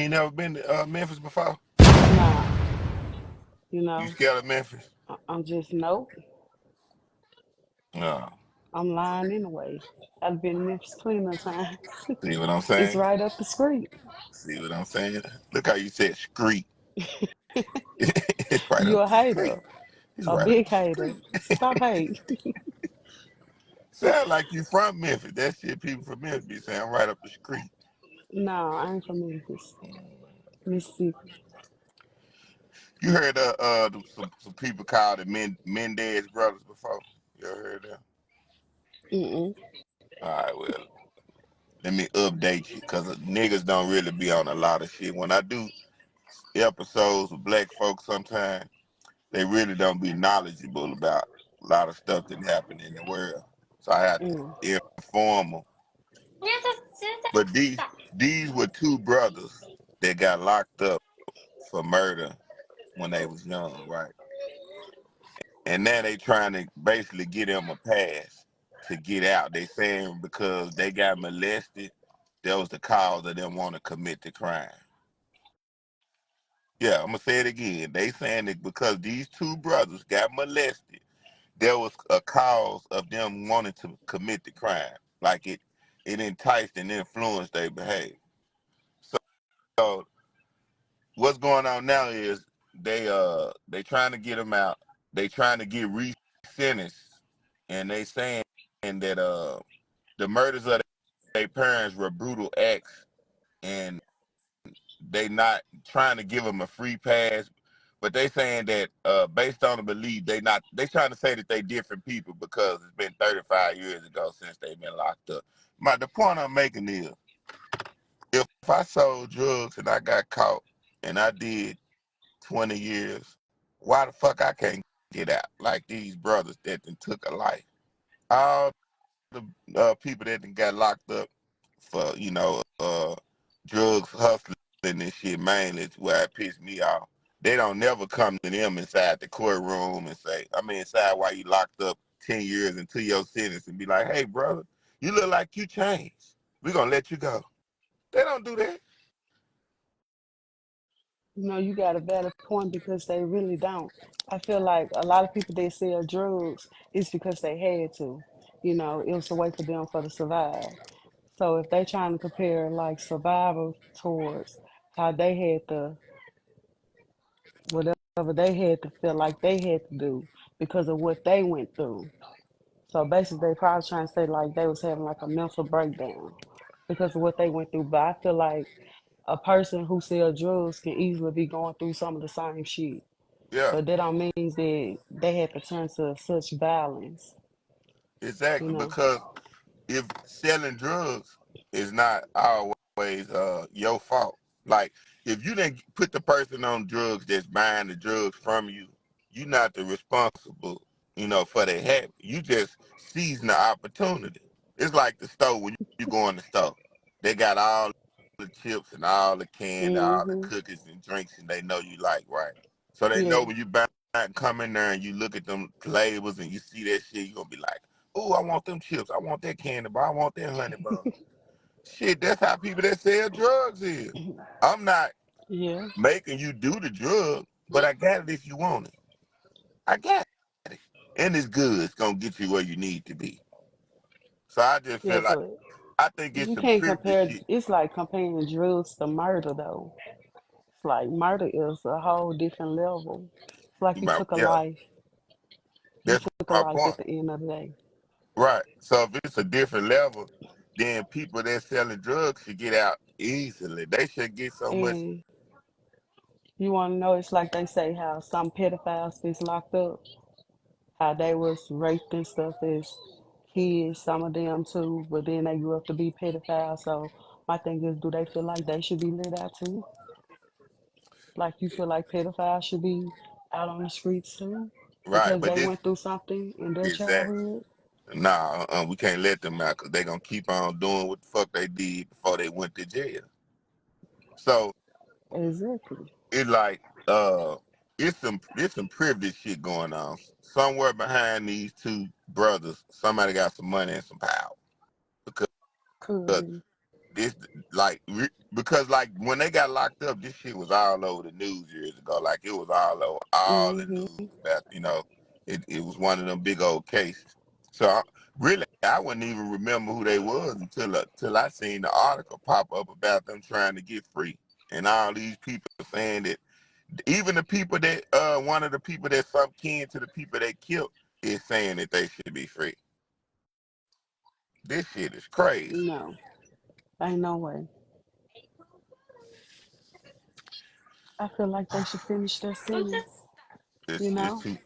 ain't never been to Memphis before? Nah, you You know, scared of Memphis? I'm just nope. No. I'm lying anyway. I've been in Memphis plenty of times. See what I'm It's saying? right up the street. See what I'm saying? Look how you said street. It's right You up a the street. hater, It's a right up big the hater. street. Stop hating. Sound like you from Memphis. That shit people from Memphis be saying right up the street. No, I ain't from Memphis, Mississippi. You heard some people called the Menendez brothers before? You ever heard them? Mm-mm. All right, well, let me update you because niggas don't really be on a lot of shit. When I do episodes with black folks sometimes, they really don't be knowledgeable about a lot of stuff that happen in the world. So I have Mm. to inform them. But these were two brothers that got locked up for murder when they was young, right? And now they trying to basically get them a pass to get out. They saying because they got molested, that was the cause of them want to commit the crime. Yeah, I'm gonna say it again. They saying that because these two brothers got molested, there was a cause of them wanting to commit the crime. Like it enticed and influenced their behavior. So what's going on now is they trying to get them out. They trying to get re-sentenced, and they saying that the murders of their parents were brutal acts, and they not trying to give them a free pass, but they saying that based on the belief they trying to say that they different people because it's been 35 years ago since they been locked up. The point I'm making is if I sold drugs and I got caught and I did 20 years, why the fuck I can't get out like these brothers that done took a life? All the people that done got locked up for, drugs, hustling and shit mainly is where it pissed me off. They don't never come to them inside the courtroom and say, I mean, inside while you locked up 10 years into your sentence and be like, hey, brother, you look like you changed. We're going to let you go. They don't do that. You know, you got a valid point because they really don't. I feel like a lot of people that sell drugs is because they had to. You know, it was a way for them for to survive. So if they trying to compare like survival towards how they had to, whatever they had to feel like they had to do because of what they went through. So basically, they probably trying to say like they was having like a mental breakdown because of what they went through. But I feel like a person who sells drugs can easily be going through some of the same shit. Yeah, But that don't mean that they had to turn to such violence, you exactly. know. Because if selling drugs is not always your fault. Like if you didn't put the person on drugs that's buying the drugs from you, you're not the responsible, for their habit. You just seizing the opportunity. It's like the store when you go in the store. They got all the chips and all the candy, all the Mm-hmm. cookies and drinks, and they know you like, right? So they know Yeah. when you buy come in there and you look at them labels and you see that shit, you're gonna be like, oh, I want them chips. I want that candy bar. I want that honey bun. Shit, that's how people that sell drugs is. I'm not Yeah. making you do the drug, but I got it if you want it. I got it. And it's good. It's going to get you where you need to be. So I just Yeah, feel like, but I think it's you some can't privilege compare. shit. It's like comparing drugs to murder, though. It's like murder is a whole different level. It's like you took a Yeah, life. You that's took a my life at point. the end of the day. Right. So if it's a different level, then people that selling drugs should get out easily. They should get so much. And you want to know, it's like they say how some pedophiles is locked up, how they was raped and stuff as kids, some of them too, but then they grew up to be pedophiles. So my thing is, do they feel like they should be let out too? Like you feel like pedophiles should be out on the streets too Right. because But they this, went through something in their exactly. childhood? Nah, we can't let them out because they gonna keep on doing what the fuck they did before they went to jail. So Exactly. it like it's some privilege shit going on somewhere behind these two brothers. Somebody got some money and some power because Could be. it's like because like when they got locked up, this shit was all over the news years ago. Like it was all over all the Hmm. news about it was one of them big old cases. So really, I wouldn't even remember who they was until I seen the article pop up about them trying to get free, and all these people saying that even the people that one of the people that's some kin to the people they killed is saying that they should be free. This shit is crazy. No, ain't no way. I feel like they should finish their sentence. You It's it's know, too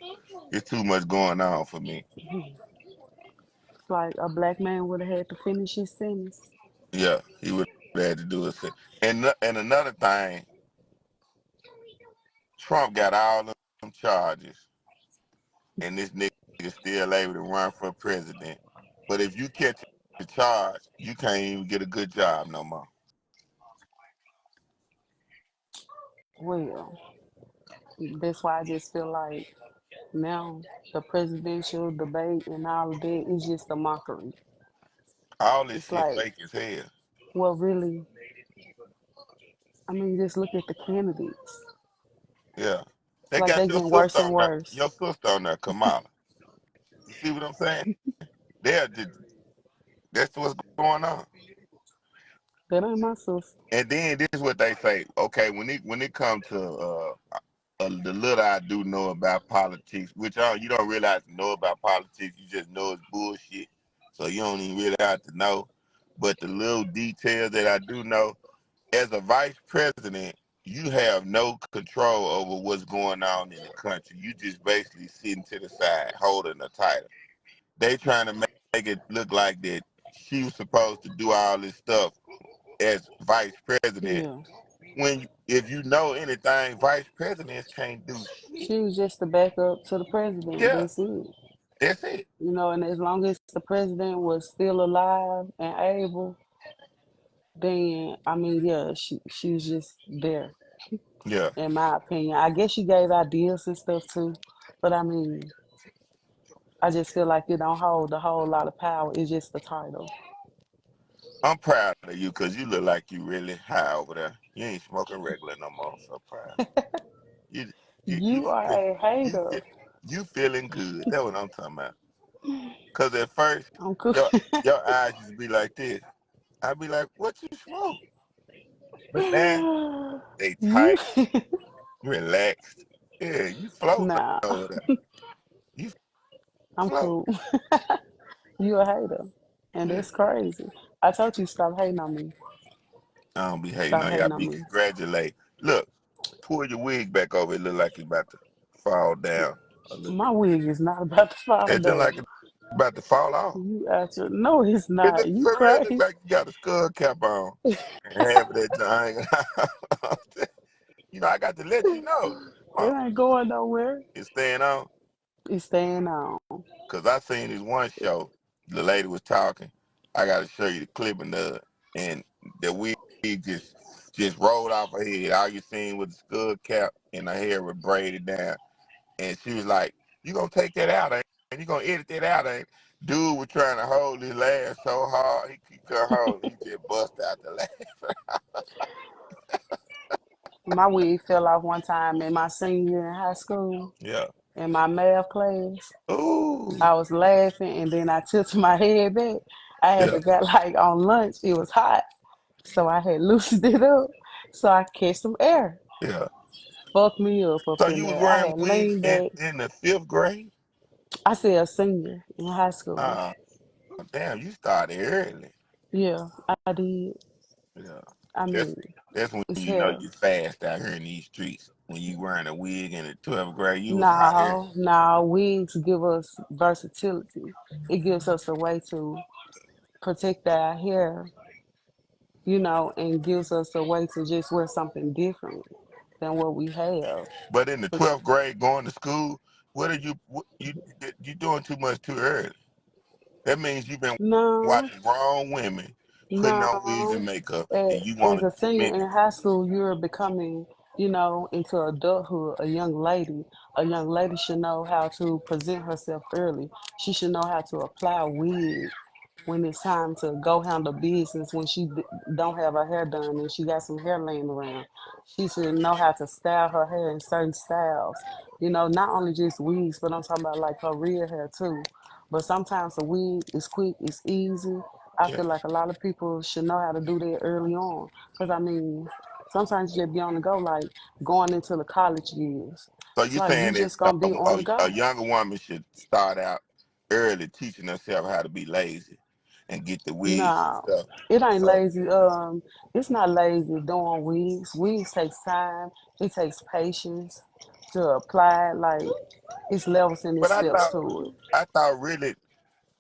it's too much going on for me. it's like a black man would have had to finish his sentence. Yeah, he would have had to do it. And another thing, Trump got all them charges, and this nigga still able to run for president. But if you catch a charge, you can't even get a good job no more. Well, that's why I just feel like now the presidential debate and all of that is just a mockery. All this It's shit like, fake as hell. well, really, I mean, just look at the candidates. Yeah, It's they like got they your getting sister worse and on there. worse. Your sister on there, Kamala. You see what I'm saying? They're just, that's what's going on. That ain't my sister. And then this is what they say. Okay, when it comes to the little I do know about politics, which you don't realize to know about politics, you just know it's bullshit. So you don't even really have to know. But the little details that I do know, as a vice president, you have no control over what's going on in the country. You just basically sitting to the side holding the title. They trying to make it look like that she was supposed to do all this stuff as vice president. Yeah. When if you know anything, vice presidents can't do shit. She was just the backup to the president. Yeah, That's it. that's it. And as long as the president was still alive and able, then I mean, yeah, she was just there, Yeah, in my opinion. I guess she gave ideas and stuff too, but I mean, I just feel like it don't hold a whole lot of power. It's just the title. I'm proud of you because you look like you really high over there. You ain't smoking regular no more. So proud. You you you You are feel, a you hater. feel, you feeling good. That's what I'm talking about. Cause at first I'm cool. your eyes just be like this. I'd be like, what you smoke? But now they You, tight, relaxed. Yeah, you floating nah, over there. You I'm float. cool. You a hater, and Yeah. it's crazy. I told you stop hating on me. I don't be hating Stop on you. I hating on be me. congratulate. Look, pull your wig back over. It look like it's about to fall down a little My bit. wig is not about to fall It look down. like it's about to fall off. You actually no, it's It not. look You for real. It look crazy? like you got a skull cap on and half of that giant. I got to let you know. It Uh, ain't going nowhere. it's staying on. It's staying on. Cause I seen this one show. The lady was talking. I got to show you the clipping of it, and the wig just rolled off her head. All you seen was the skull cap, and her hair was braided down. And she was like, "You gonna take that out, ain't? You gonna edit that out, ain't?" Dude was trying to hold his laugh so hard he couldn't hold. He just bust out the laugh. My wig fell off one time in my senior year in high school Yeah. in my math class. Ooh. I was laughing and then I tilted my head back. I had Yeah. to get like on lunch. It was hot, so I had loosened it up so I catch some air. Yeah. Fucked me up So in you was there. I wearing had wigs leaned in, back. in the fifth grade? I said a senior in high school. Uh, damn, you started early. Yeah, I did. Yeah. I That's mean, that's when it's you know hell. you fast out here in these streets. When you wearing a wig in the 12th grade, you was hot early. No, no, wigs give us versatility. It gives us a way to protect our hair, and gives us a way to just wear something different than what we have. But in the But 12th grade, going to school, you doing too much too early. That means you've been no, watching grown women putting on wigs no. and makeup, and you As want a to senior mimic in it. high school, you're becoming, into adulthood, a young lady. A young lady should know how to present herself early. She should know how to apply a wig. when it's time to go handle business, when she don't have her hair done and she got some hair laying around, she should know how to style her hair in certain styles. You know, not only just wigs, but I'm talking about like her real hair too. But sometimes a wig is quick, it's easy. I Yeah. feel like a lot of people should know how to do that early on. Because I mean, sometimes you just be on the go, like going into the college years. So It's you like you saying that just gonna be on the a go. younger woman should start out early teaching herself how to be lazy and get the wigs and Nah, stuff. it ain't So, lazy. It's not lazy doing wigs. Wigs takes time. It takes patience to apply. Like it's levels and but it's steps to it. I thought really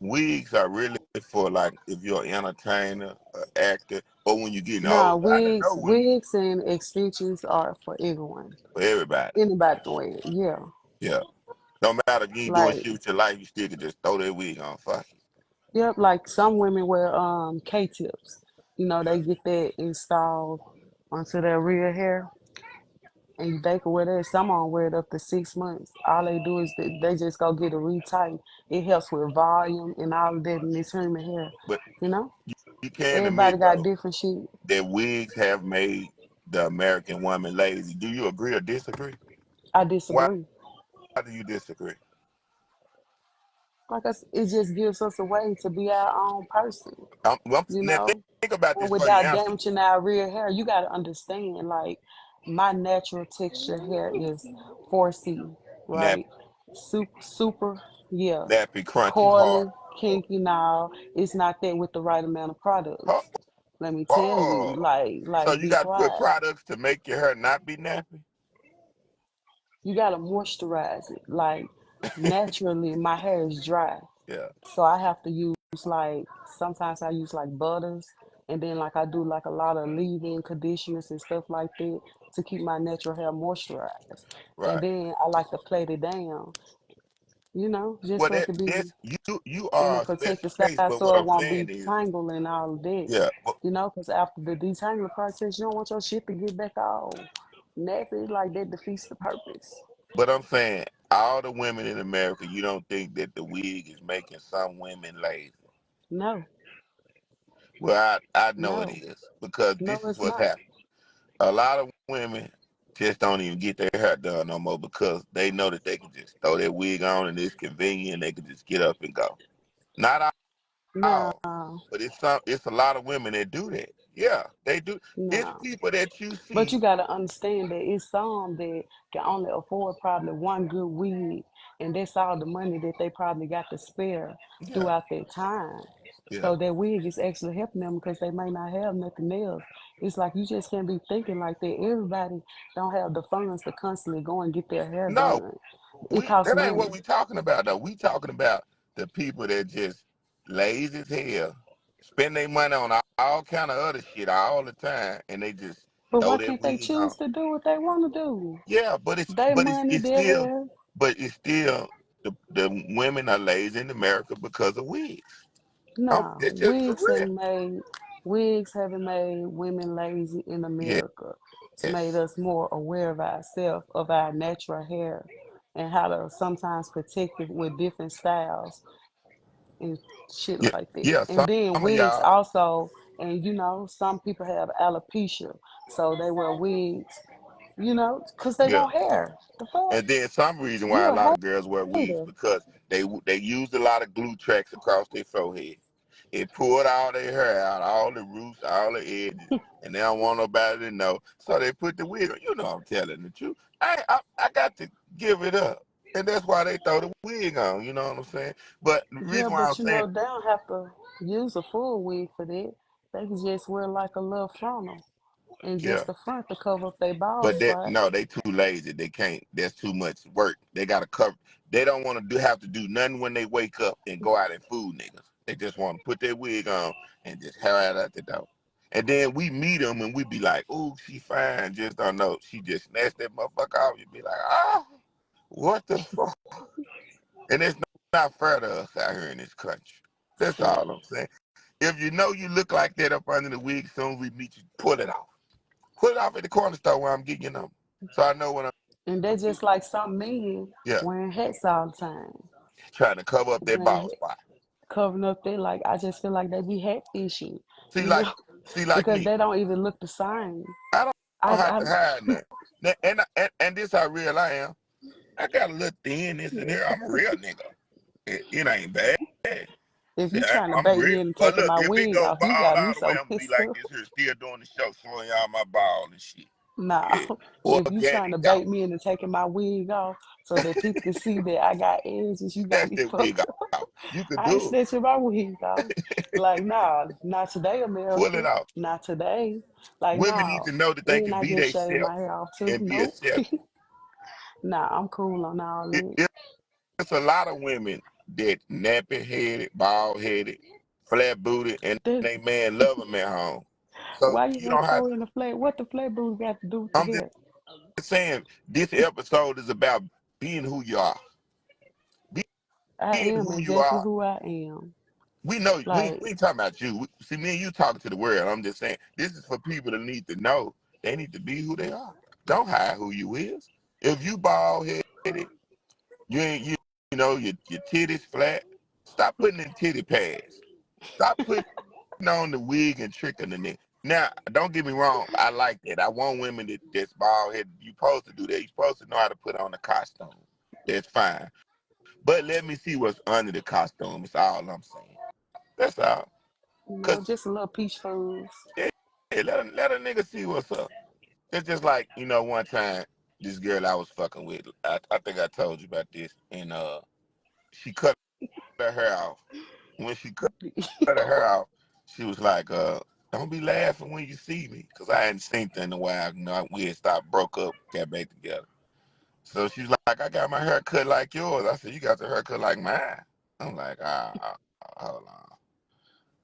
wigs are really for like if you're an entertainer, an actor, or when you're getting Nah, older. I didn't know when wigs and extensions are for everyone. for everybody. Anybody can wear it. Yeah, Yeah. No matter if you ain't doing like shit with your life, you still can just throw that wig on. Fuck it. yep. Like some women wear K-tips. You know, Yeah. they get that installed onto their real hair. And they can wear that. Some on wear it up to 6 months. All they do is they just go get it retight. It helps with volume and all of that in this human hair. But You know, you can everybody admit got though different shit. that wigs have made the American woman lazy. Do you agree or disagree? I Why disagree. do you disagree? Like it just gives us a way to be our own person. You Now know, think about and this before you without answer. damaging our real hair, you got to understand. Like my natural texture hair is 4C, Nap, right? Super, yeah. nappy, crunchy, hard. Coily, kinky. Now it's not that with the right amount of Oh, products. Let me tell you, oh. So like you be got to put quiet. products to make your hair not be nappy. You gotta moisturize it. Like naturally, my hair is dry, Yeah, so I have to use like sometimes I use like butters, and then like I do like a lot of leave-in conditioners and stuff like that to keep my natural hair moisturized. And right. then I like to plait it down, just Well, so it could be you in a are a special protected case. style But what so it I'm won't be saying is, tangled and all of that. yeah. Because after the detangling process, you don't want your shit to get back all nappy, like that defeats the purpose. But I'm saying all the women in America, you don't think that the wig is making some women lazy? No, Well, I know it no, is because no, this is it's what's not. happening. A lot of women just don't even get their hair done no more because they know that they can just throw their wig on and it's convenient. They can just get up and go. Not No, all, but it's a lot of women that do that. Yeah, they do. It's no. people that you But see. you got to understand that it's some that can only afford probably one good wig, and that's all the money that they probably got to spare Yeah, throughout their time. yeah. So that wig is actually helping them because they may not have nothing else. It's like you just can't be thinking like that. Everybody don't have the funds to constantly go and get their hair No, done. It we costs that ain't what money. we talking about though. We talking about the people that just lazy as hell, spend their money on all kind of other shit all the time, and they just But throw why their can't they wig on. choose to do what they want to do? Yeah, They money, it's their still hair. the women are lazy in America because of wigs. No, It's just for real. wigs haven't made women lazy in America. It's made Yes. us more aware of ourselves, of our natural hair, and how to sometimes protect it with different styles and shit Yeah, like that. yeah. And Some then of wigs y'all, also, and some people have alopecia, so they wear wigs, because they yeah. want hair. The fuck? And then some reason why You a a lot of girls wear wigs hater. because they used a lot of glue tracks across their forehead. It pulled all their hair out, all the roots, all the edges, and they don't want nobody to know. So they put the wig on. You know I'm telling the truth. I got to give it up. And that's why they throw the wig on, you know what I'm saying? But the Yeah, reason why I'm but saying, they don't have to use a full wig for that. They can just wear like a little frontal and yeah. just the front to cover up their bald But spot. they too lazy. They can't. That's too much work. They gotta cover. They don't want to have to do nothing when they wake up and go out and fool niggas. They just want to put their wig on and just head out the door. And then we meet them and we be like, "Ooh, she fine." Just don't know. She just snatched that motherfucker off. You be like, "Ah, what the fuck?" And it's not fair to us out here in this country. That's all I'm saying. If you know you look like that up under the wig, soon as we meet you, pull it off. Pull it off at the corner store where I'm getting your number. So I know what And they I'm just like some men yeah, wearing hats all the time. trying to cover up that Wearing bald hat- spot. covering up their like I just feel like they be hat fishing, See, you know, like, see, like because me, they don't even look the same. I don't have I to hide nothing. And this how real I am. I got a little thin this and there. I'm a real nigga. It ain't bad. if See, you trying to I'm bait real. me into But taking look, my if it wig go off, you ball got me all the way, so I'm gonna be pissed like off. this here, still doing the show, showing y'all my ball and shit. Nah, Yeah, if you trying to organic bait out. me into taking my wig off so that people can see that I got edges, you got Snatch me that wig fucked up. out. You could I ain't do snatching my wig off. Like, nah, not today, pull it America. out. Not today. Like, Women need nah. to know that they And can I be just shaved themselves my hair off too. and be Nope. accepted. Nah, I'm cool on all that. It's a lot of women that nappy headed, bald headed, flat booted, and That, they man love them at home. So why you you gonna don't have. throw in the flat? What the flat booty got to do with the I'm just hair? saying this episode is about being who you are. I Being am who you exactly are. who I am. We know we Like, ain't talking about you. See, me and you talking to the world. I'm just saying this is for people that need to know they need to be who they are. Don't hide who you is. If you bald headed, you ain't you know your titties flat. Stop putting in titty pads. Stop putting on the wig and tricking the neck. Now, don't get me wrong. I like that. I want women that's bald headed. You supposed to do that. You supposed to know how to put on a costume. That's fine. But let me see what's under the costume. It's all I'm saying. That's all. Cause just a little peach fuzz. yeah, let a nigga see what's up. It's just like, one time this girl I was fucking with, I think I told you about this, and she cut her hair off. When she cut her hair off, she was like, don't be laughing when you see me. Cause I hadn't seen her in a while. We had stopped, broke up, got back together. So she's like, I got my hair cut like yours. I said, you got your hair cut like mine. I'm like, hold on.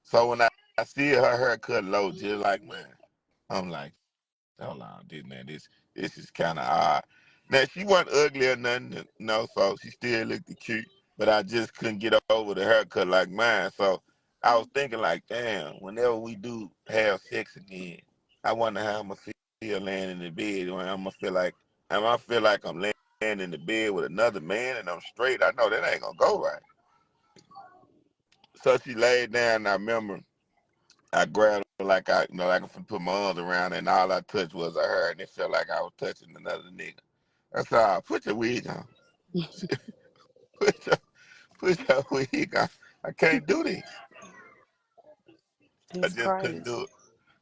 So when I see her hair cut low just like mine, I'm like, hold on, this is kind of odd. Now she wasn't ugly or nothing, so she still looked cute. But I just couldn't get over the haircut like mine. So I was thinking like, damn, whenever we do have sex again, I wonder how I'm gonna feel laying in the bed. When I feel like I'm laying in the bed with another man and I'm straight. I know that ain't gonna go right. So she laid down. And I remember I grabbed her like I could put my arms around her, and all I touched was her hair, and it felt like I was touching another nigga. That's all. Put your wig on. Put your put your wig on. I can't do this. I It's just couldn't crazy. do it.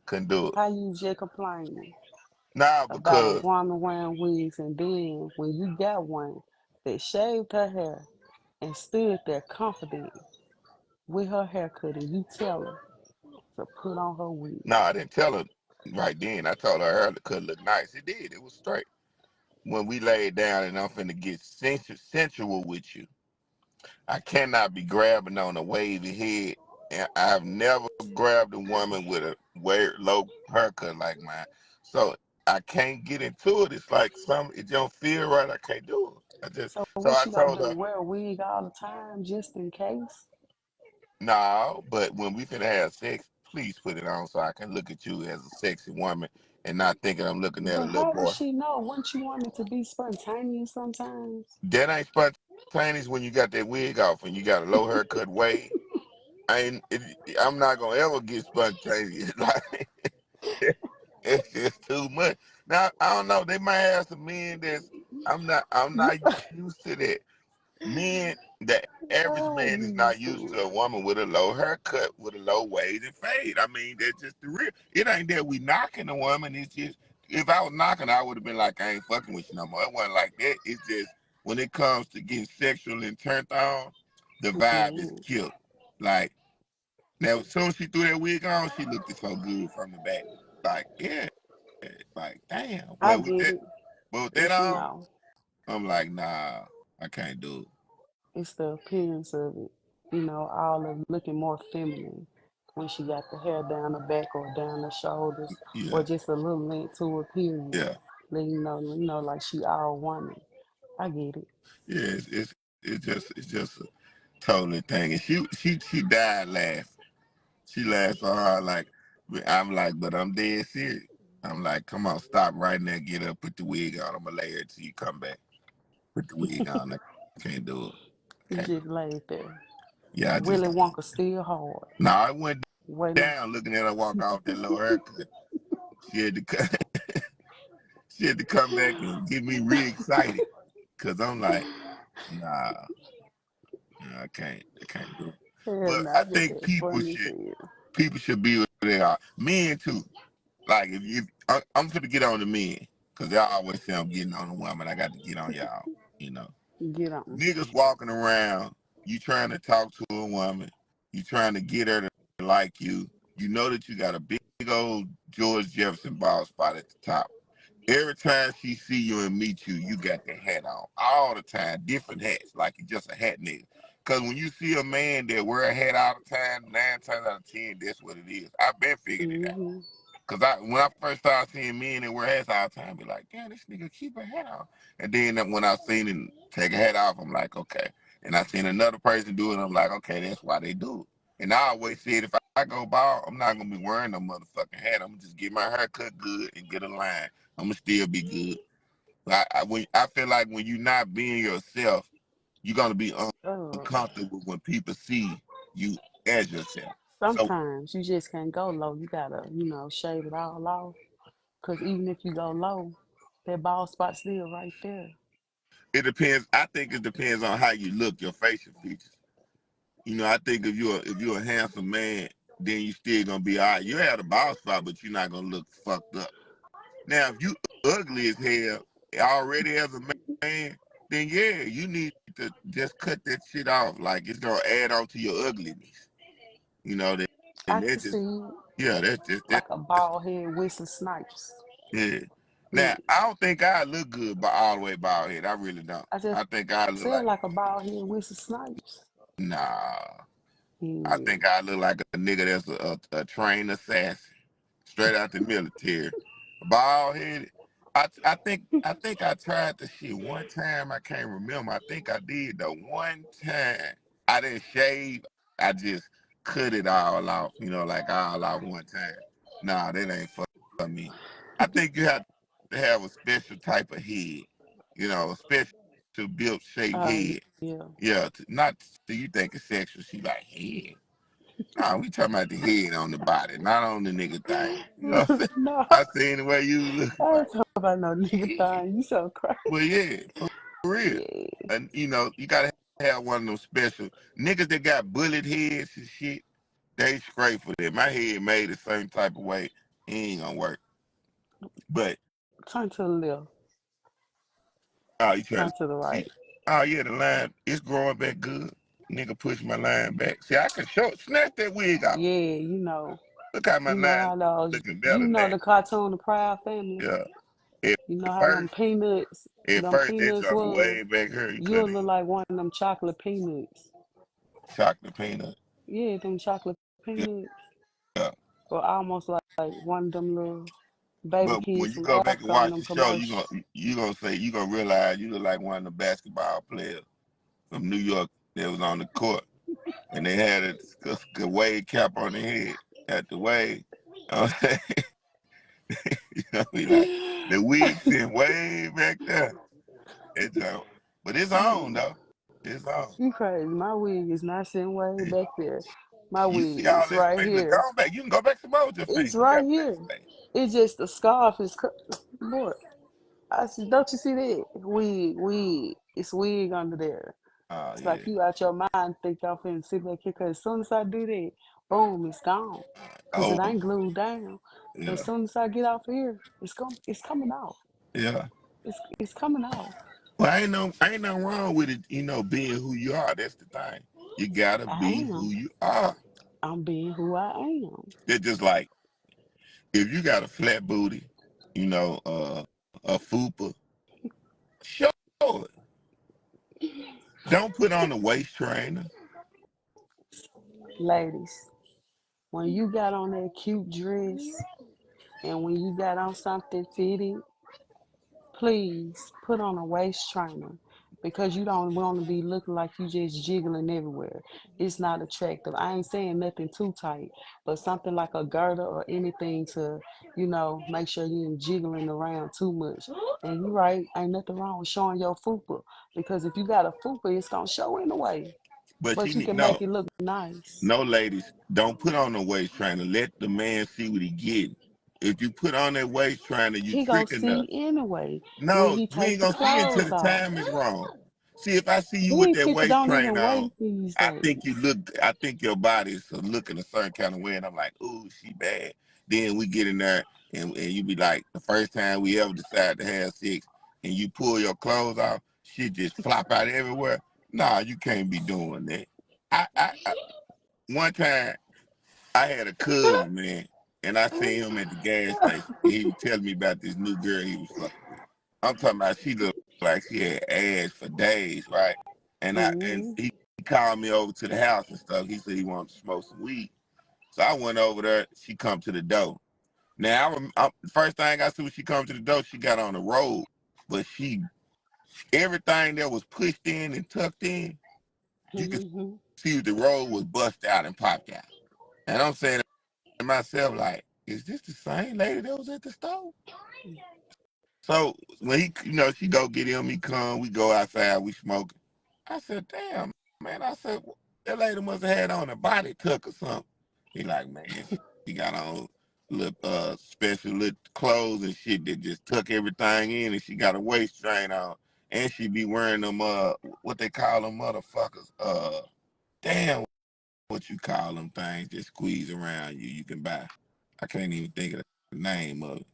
Couldn't do it. How you just complaining Nah, about a because woman wearing wigs, and then when you got one that shaved her hair and stood there confident with her haircut, and you tell her to put on her wig. I didn't tell her right then. I told her hair could look nice. It did. It was straight. When we laid down and I'm finna get sensual with you, I cannot be grabbing on a wavy head. And I've never grabbed a woman with a low haircut like mine. So I can't get into it. It's like it don't feel right. I can't do it. So So what I you gonna told do? her, Wear a wig all the time just in case? no, but when we finna have sex, please put it on so I can look at you as a sexy woman and not thinking I'm looking at a But little how would boy. she know? Wouldn't you want it to be spontaneous sometimes? That ain't spontaneous when you got that wig off and you got a low haircut wave. I'm not gonna ever get spontaneous. Like it's just too much. Now I don't know. They might have some men that's I'm You, not used to that. Men, the average oh, man you is not used used to to a woman with a low haircut, with a low wave and fade. I mean, that's just the real. It ain't that we knocking a woman. It's just if I was knocking, I would have been like, I ain't fucking with you no more. It wasn't like that. It's just when it comes to getting sexual and turned on, the it. vibe is Mm, killed. Like now, as soon as she threw that wig on, she looked so good from the back. Like, yeah, like damn. I get it. But with that But on, I'm like, nah, I can't do it's the appearance of it. All of looking more feminine when she got the hair down the back or down the shoulders, it. Yeah, or just a little length to her period. yeah, Letting like she all woman. I get it. yeah. It's just a totally thing. And she died laughing. She laughed so hard, like I'm like, but I'm dead serious. I'm like, come on, stop right now, get up, put the wig on. I'm gonna lay here till you come back. Put the wig on. I can't do it. I You can't do just laid there. Yeah, I just Willy don't. Wonka still hard. No, I went Waiting. down looking at her walk off that little haircut. She had to she had to come back and get me re-excited. Cause I'm like, nah, I can't do it. Hell But no, I I bet think that funny as hell. people should be where they are. Men too. Like if I'm finna get on the men, cause y'all always say I'm getting on the woman. I got to get on y'all. You know, Get on. niggas walking around, you trying to talk to a woman, you trying to get her to like you. You know that you got a big old George Jefferson bald spot at the top. Every time she see you and meet you, you got the hat on. All the time, different hats, like you just a hat nigga. Cause when you see a man that wear a hat all the time, 9 times out of 10, that's what it is. I've been figured it out. Hmm. Cause when I first started seeing men that wear hats all the time, I be like, damn, this nigga keep a hat on. And then when I seen him take a hat off, I'm like, okay. And I seen another person do it, I'm like, okay, that's why they do it. And I always said, if I go bald, I'm not gonna be wearing no motherfucking hat. I'm gonna just get my hair cut good and get a line. I'm gonna still be good. I feel like when you're not being yourself, you're gonna be uncomfortable when people see you as yourself. So Sometimes you just can't go low. You gotta, shave it all off. Cause even if you go low, that bald spot still right there. it depends. I think it depends on how you look, your facial features. I think if you're a handsome man, then you still gonna be all right. You have a bald spot, but you're not gonna look fucked up. Now, if you ugly as hell already as a man, then yeah, you need to just cut that shit off. Like it's gonna add on to your ugliness. You know that, I and can that just see yeah, that's like a bald head Wesley Snipes. yeah. Yeah, Now, I don't think I look good by all the way bald head. I really don't. I just I think I look said like like a bald head Wesley Snipes. nah. I Yeah. think I look like a nigga that's a trained assassin, straight out the military, bald headed. I think I tried the shit one time. I can't remember. I think I did the one time. I didn't shave. I just cut it all off. Like all off one time. Nah, that ain't for me. I think you have to have a special type of head. A special built shaped head. Yeah. Yeah, not so you think it's sexual. She like head. Nah, we talking about the head on the body, not on the nigga thing. You know what I'm saying? No, I seen the way you look I like, ain't talking about no nigga yeah. thing. You so crazy. But yeah, for real. Yeah. And you gotta have one of them special niggas that got bullet heads and shit. They straight for that. My head made the same type of way. It ain't gonna work. But Turn to the left. oh, you trying Turn to to the see? right. Oh yeah, the line it's growing back good. Nigga push my line back. See, I can show snatch that wig off. Yeah, Look how my line how those, looking better now. the cartoon, The Proud Family. Yeah. At You know how first, at them first they peanuts dropped was. way back here. You You'll couldn't look like one of them chocolate peanuts. chocolate peanut. Yeah, them chocolate peanuts. Yeah. Or almost like one of them little baby But kids when you from go back and Africa on watch them the show, you commercials. gonna realize you look like one of the basketball players from New York that was on the court, and they had a wave cap on their head at the wave. Be like the wig sitting way back there. It's but it's on Mm, though. It's on. you crazy. My wig is not sitting way back there. My You wig see all is that right face. Look, go here. back. You can go back to more with your It's face. You right got plenty here. of space. It's just the scarf is boy. I see, don't you see that? Wig. It's wig under there. Oh It's like yeah. you out your mind think y'all finna sit back here because as soon as I do that, boom, it's gone. Cause it Oh ain't glued down. But as yeah. soon as I get off here, it's coming off. Yeah. It's coming off. Well, ain't no wrong with it. Being who you are. That's the thing. You gotta I be who am. you are. I'm being who I am. It's just like if you got a flat booty, a fupa, show it. Don't put on a waist trainer. Ladies, when you got on that cute dress and when you got on something fitted, please put on a waist trainer because you don't want to be looking like you just jiggling everywhere. It's not attractive. I ain't saying nothing too tight, but something like a girdle or anything to, make sure you ain't jiggling around too much. And you're right, ain't nothing wrong with showing your fupa because if you got a fupa, it's gonna show anyway. But But she you need can make no, it look nice. no ladies, don't put on the waist trainer. Let the man see what he getting. If you put on that waist trainer, you He gonna tricking the. see anyway when No, he we ain't take the gonna see until clothes the off. time is wrong. See, if I see you with These that people waist don't train even on, wait these I think you days. look. I think your body is looking a certain kind of way, and I'm like, ooh, she bad. Then we get in there, and you be like, the first time we ever decide to have sex, and you pull your clothes off, shit just flop out everywhere. Nah, you can't be doing that. I one time I had a cousin, man, and I seen him at the gas station. He was telling me about this new girl he was fucking. I'm talking about she looked like she had ass for days, right? And Hmm. he called me over to the house and stuff. He said he wanted to smoke some weed. So I went over there. She come to the door. Now first thing I see when she come to the door, she got on the road, but she everything that was pushed in and tucked in, you could Hmm. see the road was bust out and popped out. And I'm saying to myself, like, is this the same lady that was at the store? So when he, she go get him, he come, we go outside, we smoking. I said, damn, man. I said, that lady must have had on a body tuck or something. He like, man, she got on little special little clothes and shit that just tuck everything in, and she got a waist train on, and she be wearing them what they call them motherfuckers damn, what you call them things that squeeze around you, you can buy. I can't even think of the name of it.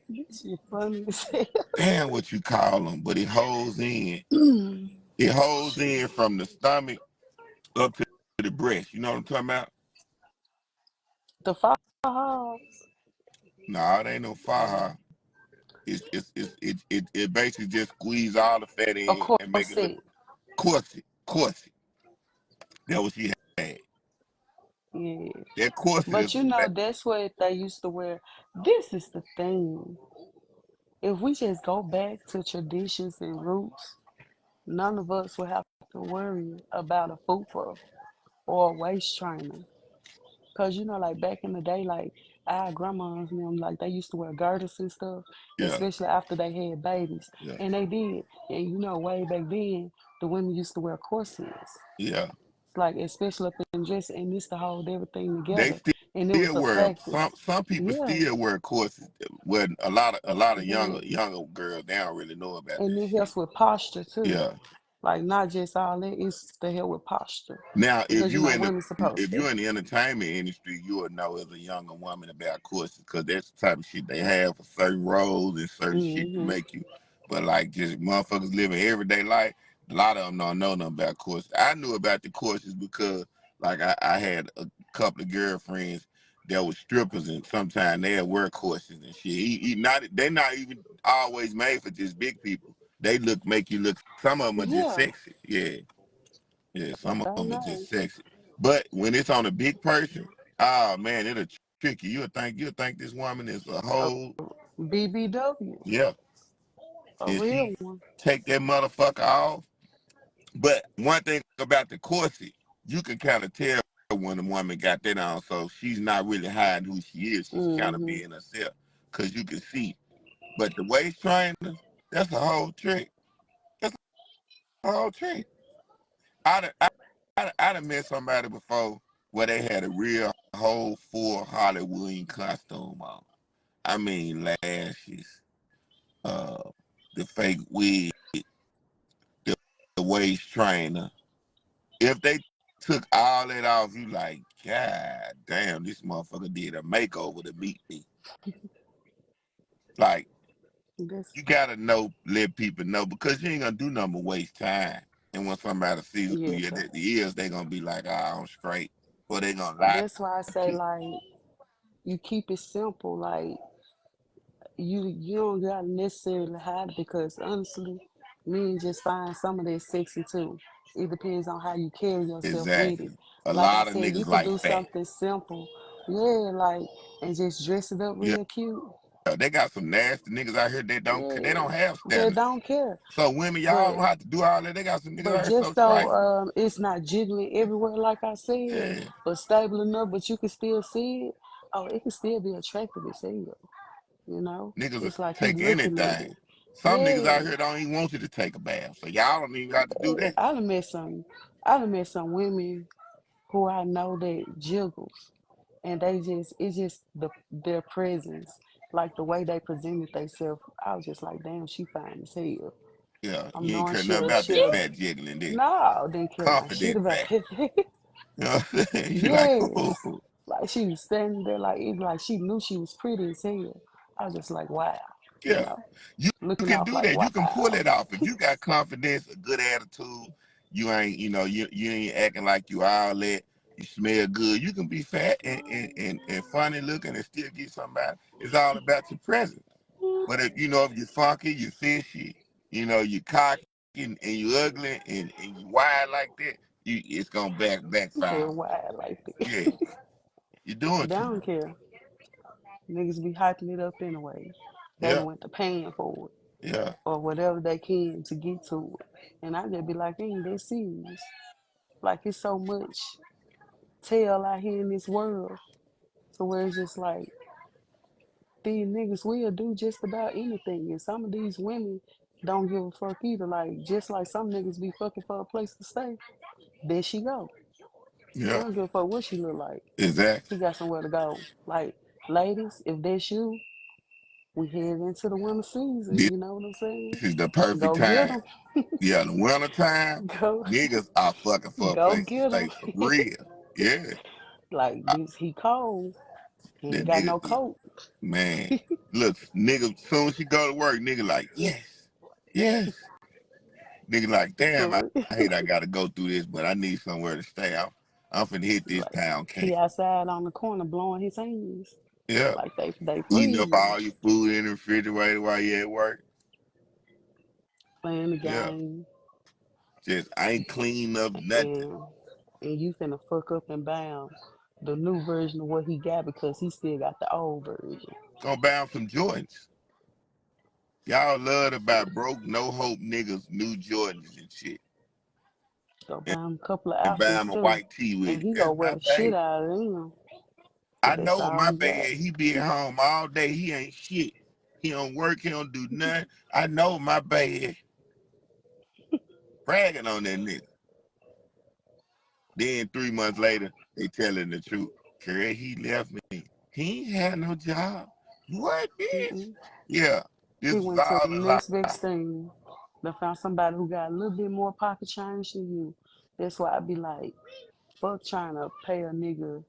This shit funny as hell. Damn, what you call them, but it holds in. It holds Shit. in from the stomach up to the breast. You know what I'm talking about? The firehouse, No, it ain't no faja. It basically just squeeze all the fat a in and make it look corset. corset. Corset. That what she had. Yeah. That corset is But you know, that's what they used to wear. This is the thing. If we just go back to traditions and roots, none of us would have to worry about a fupa or a waist trainer. Cause you know, like back in the day, like our grandmas and them, like they used to wear girdles and stuff, yeah, especially after they had babies. yeah, And they did. And you know, way back then, the women used to wear corsets. yeah. Like especially up in dress, and this to hold everything They together. And it still was a wear them. Some practice. some people Yeah, still wear corsets. Well, a lot of yeah. younger girls they don't really know about And that it shit. helps with posture too. Yeah. Like not just all that, it's to help with posture. Now, Because you know, women supposed if to. you're in the entertainment industry, you will know as a younger woman about courses because that's the type of shit they have for certain roles and certain shit to Hmm. make you. But like just motherfuckers living everyday life, a lot of them don't know nothing about courses. I knew about the courses because like I had a couple of girlfriends that were strippers and sometimes they'd wear courses and shit. They're not even always made for just big people. They make you look. Some of them are just Yeah, sexy. Yeah. Yeah, some of I them are know. just sexy. But when it's on a big person, oh man, it'll trick you. You'll think this woman is a A whole BBW, yeah. a And real she one. take that motherfucker off. But one thing about the corset, you can kind of tell when a woman got that on, so she's not really hiding who she is. She's kind of Hmm. being herself, cause you can see. But the waist trainer, that's a whole trick. That's a whole trick. I'd have met somebody before where they had a real whole full Hollywood costume on. I mean lashes, uh, the fake wig, the, the waist trainer. If they took all that off, you like, God damn, this motherfucker did a makeover to meet me. Like, This, you gotta know, let people know because you ain't gonna do nothing but waste time. And when somebody sees who yeah, you but is, they gonna be like, I'm straight. Or they gonna lie that's why I to say you. like you keep it simple. Like you don't gotta necessarily hide it because honestly, men just find some of that sexy too. It depends on how you carry yourself with it. Exactly. A Like I lot of said, you niggas could like do fat. something simple, yeah, like and just dress it up Yeah, real cute. they got some nasty niggas out here that they Yeah, don't have they standards. don't care. So women, y'all But don't have to do all that. They got some niggas but out here so just so trifling. it's not jiggling everywhere, like I said, Yeah, but stable enough, but you can still see it. Oh, it can still be attractive as hell. You know, niggas will it's like he take looking at anything. it. Some niggas out Yeah. here don't even want you to take a bath, so y'all don't even got to do that. I done met some women who I know that jiggles, and they just it's just their presence, like the way they presented themselves. I was just like, damn, she fine as hell. Yeah, I'm you ain't knowing care nothing about that she'll fat jiggling, did you? no, didn't care about shit Confident about fat. it. You know what I'm saying? You like, Yes. ooh. Like she was standing there like it like she knew she was pretty as hell. I was just like, wow, you Yeah. know, You looking can off do like, that. You can pull wow. it off. If you got confidence, a good attitude, you ain't, you ain't acting like you all that. You smell good. You can be fat and funny looking and still get somebody. It's all about your presence. But if you're funky, you're fishy, you cocky and you ugly and you wide like that, it's gonna backfire Yeah, on why like you. that? Yeah, you're doing They too don't much. care. Niggas be hyping it up anyway. They Yeah, done went to paying for it yeah, or whatever they can to get to it. And I just be like, ain't that serious? Like it's so much tell out here in this world. So where it's just like these niggas will do just about anything. And some of these women don't give a fuck either. Like just like some niggas be fucking for a place to stay. There she go. They yeah, don't give a fuck what she look like. exactly. She got somewhere to go. Like, ladies, if that's you, we head into the winter season. This You know what I'm saying? is the perfect Go get time. them. Yeah, the winter time, Go, niggas are fucking for a go place to get stay them. for real. Yeah, Like this, he cold. He the ain't got nigga, no coat. man, look, nigga, soon as she go to work, nigga like, yes, yes. Nigga like, damn, For I real. hate I gotta go through this, but I need somewhere to stay. I'm finna hit this Like pound cake. he outside on the corner blowing his hands. Yeah, Like they eating up freezing. all your food in the refrigerator while you at work. Playing the Yeah, game. just I ain't clean up nothing. And and you finna fuck up and bound the new version of what he got because he still got the old version. Gonna buy him some Jordans. Y'all love about broke, no hope niggas, new Jordans and shit, Go buy him a couple of and buy outfits him a too. white tee with And it. he That's gonna wear my the shit baby. out of them. I Cause that's know all my he got. baby. He be at home all day. He ain't shit. He don't work. He don't do nothing. I know my baby bragging on that nigga. Then 3 months later, they telling the truth. Girl, he left me. He ain't had no job. What, bitch? Mm-mm. Yeah, this He was went to the all a lie. next best thing. They found somebody who got a little bit more pocket change than you. That's why I be like, fuck trying to pay a nigga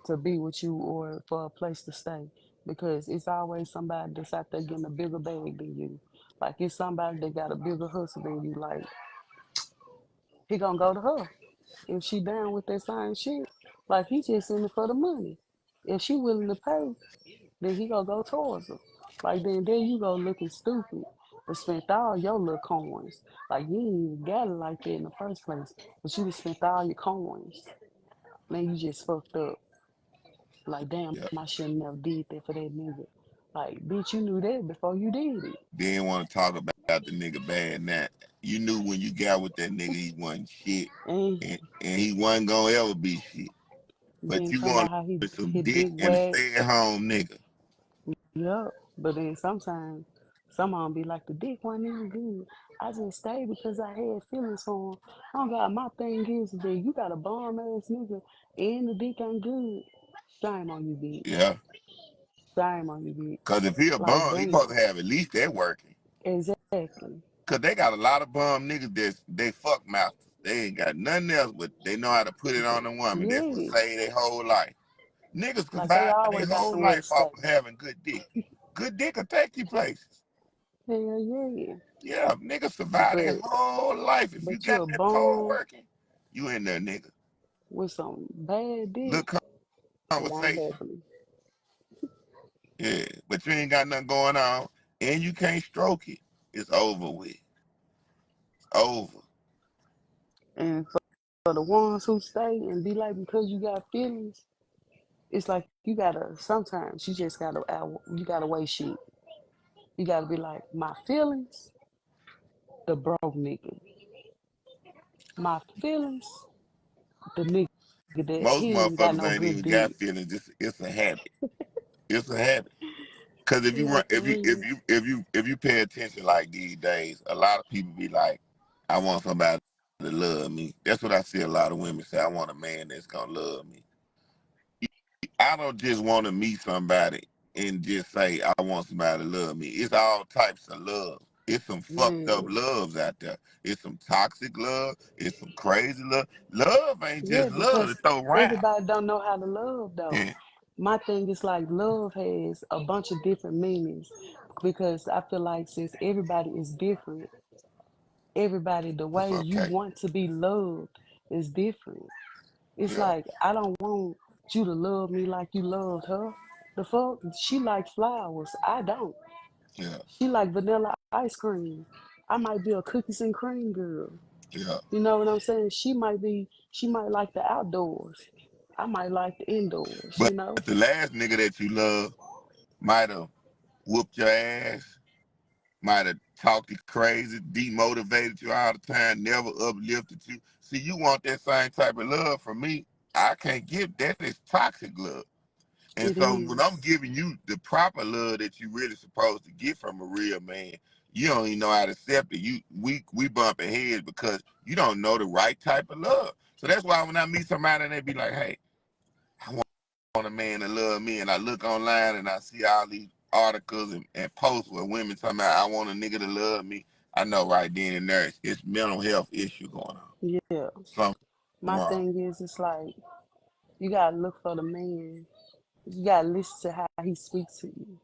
to be with you or for a place to stay. Because it's always somebody that's out there getting a bigger bag than you. Like it's somebody that got a bigger hustle than you. Like he gonna go to her if she down with that same shit. Like he just in it for the money. If she willing to pay, then he gonna go towards her. Like then there you go looking stupid. But spent all your little coins. Like you ain't even got it like that in the first place. But you just spent all your coins. Then you just fucked up. Like damn, Yeah. I shouldn't never did that for that nigga. Like bitch, you knew that before you did it. Didn't want to talk about the nigga bad now. You knew when you got with that nigga he wasn't shit. And And he wasn't gonna ever be shit. But then you turn wanted out how some he dick dick and a wag. stay at home nigga. Yup. But then sometimes some of them be like, the dick wasn't even good. I just stayed because I had feelings for him. Oh God, my thing is that you got a bum ass nigga and the dick ain't good. Shame on you, bitch. Yeah. Shame on you, bitch. Cause if he a Like, bum, he supposed to damn. have at least that working. Exactly. Cause they got a lot of bum niggas that they fuck mouths. They ain't got nothing else, but they know how to put it on the woman. That's what Yeah. saved their whole life. Niggas Like, they survive their always got whole somewhere to life off stay. of having good dick. Good dick will take you places. Hell yeah. Yeah, niggas survive their But, whole life. If you but you got a that pole bum working, you in there, nigga. with some bad dick, Little it ain't conversation. happening. Yeah, but you ain't got nothing going on, and you can't stroke it. It's over with. It's over. And for the ones who stay and be like, because you got feelings, it's like you gotta sometimes you just you gotta weigh shit. You gotta be like, my feelings, the broke nigga. My feelings, the nigga that he ain't Most got no good motherfuckers ain't dick. even got feelings. It's a habit. It's a habit. Cause if You you run, like the ring. if you pay attention like these days, a lot of people be like, I want somebody to love me. That's what I see a lot of women say. I want a man that's gonna love me. I don't just want to meet somebody and just say I want somebody to love me. It's all types of love. It's some fucked up Man, loves out there. It's some toxic love. It's some crazy love. Love ain't yeah, just love to because throw around. everybody don't know how to love though. Yeah, My thing is like love has a bunch of different meanings because I feel like since everybody is different, everybody the it's way you okay. want to be loved is different. It's Yeah, like I don't want you to love me like you loved her. The fuck? She like flowers. I don't. yeah, She like vanilla ice cream. I might be a cookies and cream girl. yeah. You know what I'm saying? She might like the outdoors. I might like the indoors, But you know? the last nigga that you love might have whooped your ass, might have talked you crazy, demotivated you all the time, never uplifted you. See, you want that same type of love from me. I can't give that. Is toxic love. And It so when I'm is. giving you the proper love that you really supposed to get from a real man, you don't even know how to accept it. We bumping heads because you don't know the right type of love. So that's why when I meet somebody and they be like, hey, I want a man to love me, and I look online and I see all these articles and posts where women talking about I want a nigga to love me. I know right then and there it's mental health issue going on. Yeah. Something My wrong. thing is it's like you gotta look for the man. You gotta listen to how he speaks to you.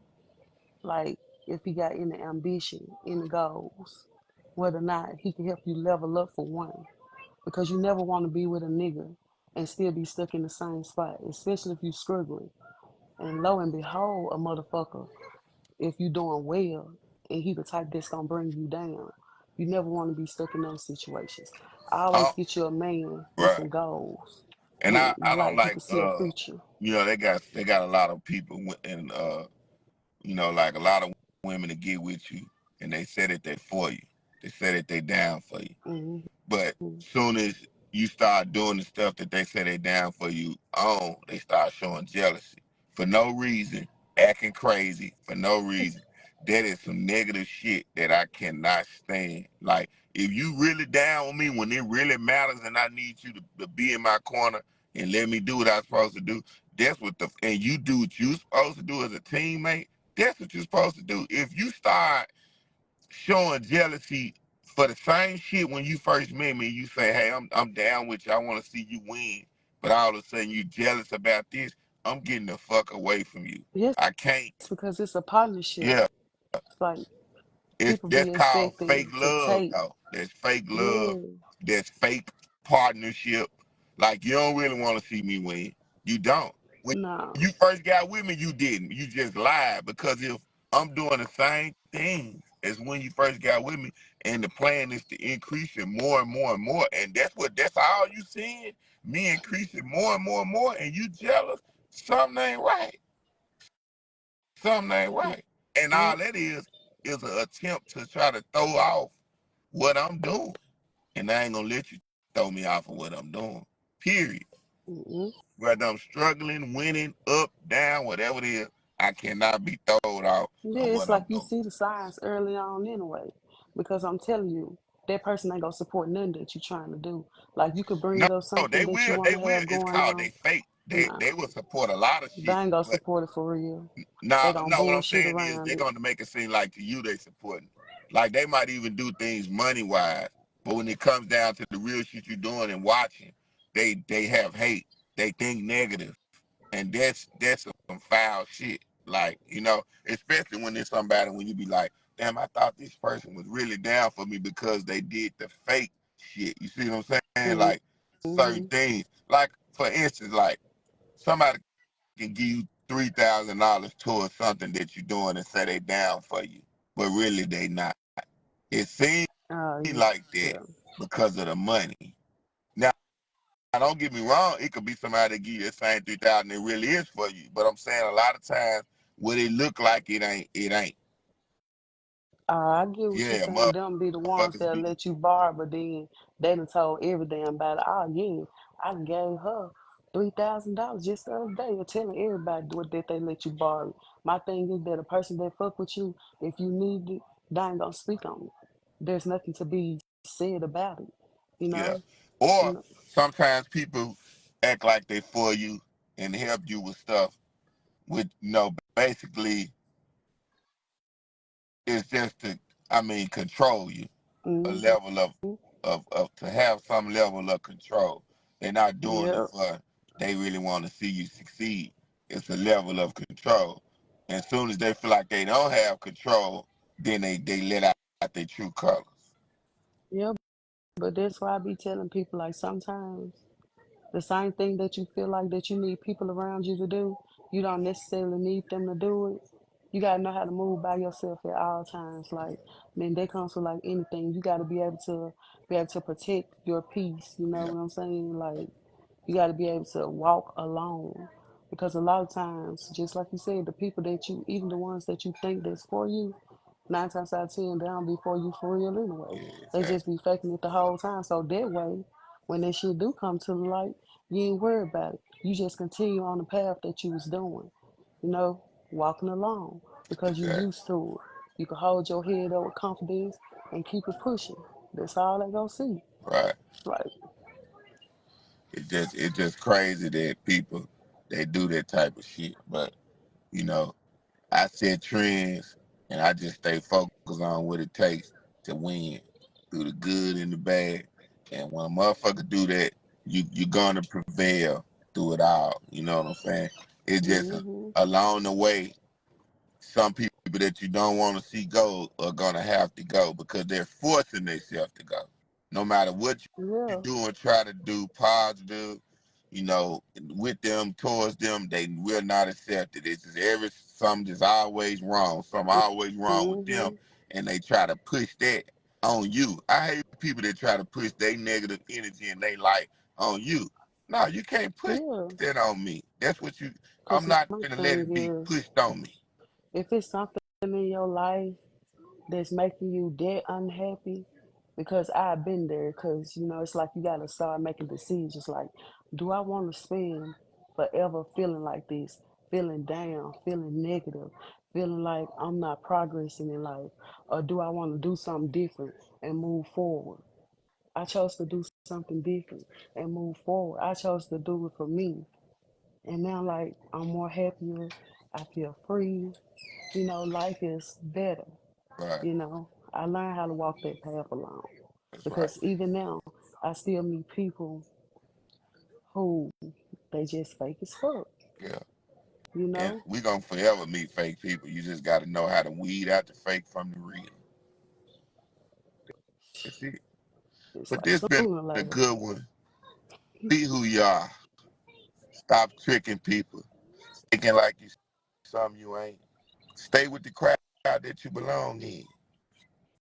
Like if he got any ambition, any goals, whether or not he can help you level up for one. Because you never want to be with a nigga and still be stuck in the same spot, especially if you struggling. And lo and behold, a motherfucker, if you doing well and he the type that's gonna bring you down, you never want to be stuck in those situations. I always Oh, get you a man with right. some goals, And with I don't like he like can see a future. they got a lot of people and like a lot of women to get with you and they say that they for you. They say that they down for you. Hmm. But soon as you start doing the stuff that they say they down for you on, they start showing jealousy for no reason, acting crazy for no reason. That is some negative shit that I cannot stand. Like, if you really down with me when it really matters and I need you to be in my corner and let me do what I'm supposed to do, that's what and you do what you supposed to do as a teammate, that's what you're supposed to do. If you start showing jealousy for the same shit when you first met me. You say, "Hey, I'm down with you. I want to see you win," but all of a sudden you jealous about this. I'm getting the fuck away from you. Yes, I can't. because it's a partnership. Yeah, It's like it's people that's be called fake expecting to love, take. though. That's fake love. Yeah, That's fake partnership. Like you don't really want to see me win. You don't. When no. you first got with me, you didn't. You just lied because if I'm doing the same thing as when you first got with me, and the plan is to increase it more and more and more, and that's all you seeing, me increasing more and more and more, and you jealous. Something ain't right. Something ain't right. And all that is an attempt to try to throw off what I'm doing. And I ain't gonna let you throw me off of what I'm doing. Period. Mm-mm. Whether I'm struggling, winning, up, down, whatever it is, I cannot be thrown off Yeah, of it's what like I'm you doing. see the signs early on anyway. Because I'm telling you, that person ain't gonna support nothing that you're trying to do. Like you could No, bring up they something that you will. want They to will. have It's going called they on. fake. Nah, They will support a lot of they shit, ain't gonna but support it for real. They no, gonna no. What I'm bullshit saying is around they're it. going to make it seem like to you they supporting. Like they might even do things money wise, but when it comes down to the real shit you're doing and watching, they have hate. They think negative, and that's some foul shit. Like especially when there's somebody when you be like, damn, I thought this person was really down for me because they did the fake shit. You see what I'm saying? Like certain Mm-hmm. things. Like for instance, like somebody can give you $3,000 towards something that you're doing and say they down for you, but really they not. It seems like that Yeah. because of the money. Now, don't get me wrong, it could be somebody that give you the same 3,000 it really is for you. But I'm saying a lot of times what it look like it ain't, it ain't. I get what you're Yeah, saying. Them be the ones motherfuckers that let you borrow, but then they done told every damn body, oh yeah, I done gave her. $3,000 just the other day. You're telling everybody what that they let you borrow it. My thing is that a person that fuck with you, if you need it, they ain't gonna speak on it. There's nothing to be said about it. You know? Yeah. You Or know? sometimes people act like they for you and help you with stuff with basically it's just to control you. A Mm-hmm. level of to have some level of control. They're not doing it Yep. for they really want to see you succeed. It's a level of control. And as soon as they feel like they don't have control, then they let out their true colors. Yep. But that's why I be telling people like sometimes the same thing that you feel like that you need people around you to do, you don't necessarily need them to do it. You gotta know how to move by yourself at all times. Like, man, that comes with like anything. You gotta be able to protect your peace. You know Yeah, what I'm saying? Like, you gotta be able to walk alone. Because a lot of times, just like you said, the people that you, even the ones that you think that's for you, 9 times out of 10, they don't be for you for real anyway. yeah, They just exactly. be faking it the whole time. So that way, when that shit do come to the light, you ain't worried about it. You just continue on the path that you was doing, you know, walking along because you Exactly. used to it. You can hold your head up with confidence and keep it pushing. That's all they gonna see. Right. Like, It's just crazy that people they do that type of shit. But you know, I set trends and I just stay focused on what it takes to win through the good and the bad. And when a motherfucker do that, you're gonna prevail through it all. You know what I'm saying? It's just mm-hmm. along the way, some people that you don't want to see go are gonna have to go because they're forcing themselves to go. No matter what you Yeah. do and try to do positive, with them towards them, they will not accept it. It's just something is always wrong. Something always wrong with them, Mm-hmm. and they try to push that on you. I hate people that try to push their negative energy and they life on you. No, you can't push Yeah. that on me. That's what you. I'm Cause not my gonna let thing it be is, pushed on me. if it's something in your life that's making you that unhappy, because I've been there, because it's like you gotta start making decisions like, do I want to spend forever feeling like this, feeling down, feeling negative, feeling like I'm not progressing in life, or do I want to do something different and move forward? I chose to do something different and move forward. I chose to do it for me. And now, like, I'm more happier. I feel free. Life is better. Right. I learned how to walk that path alone. That's right. Because even now, I still meet people who they just fake as fuck. Yeah. You And know, we gonna forever meet fake people. You just gotta know how to weed out the fake from the real. That's it. it's But like this been sooner or a later. good one. Be who you are. Stop tricking people. Thinking like you something you ain't. Stay with the crowd that you belong in.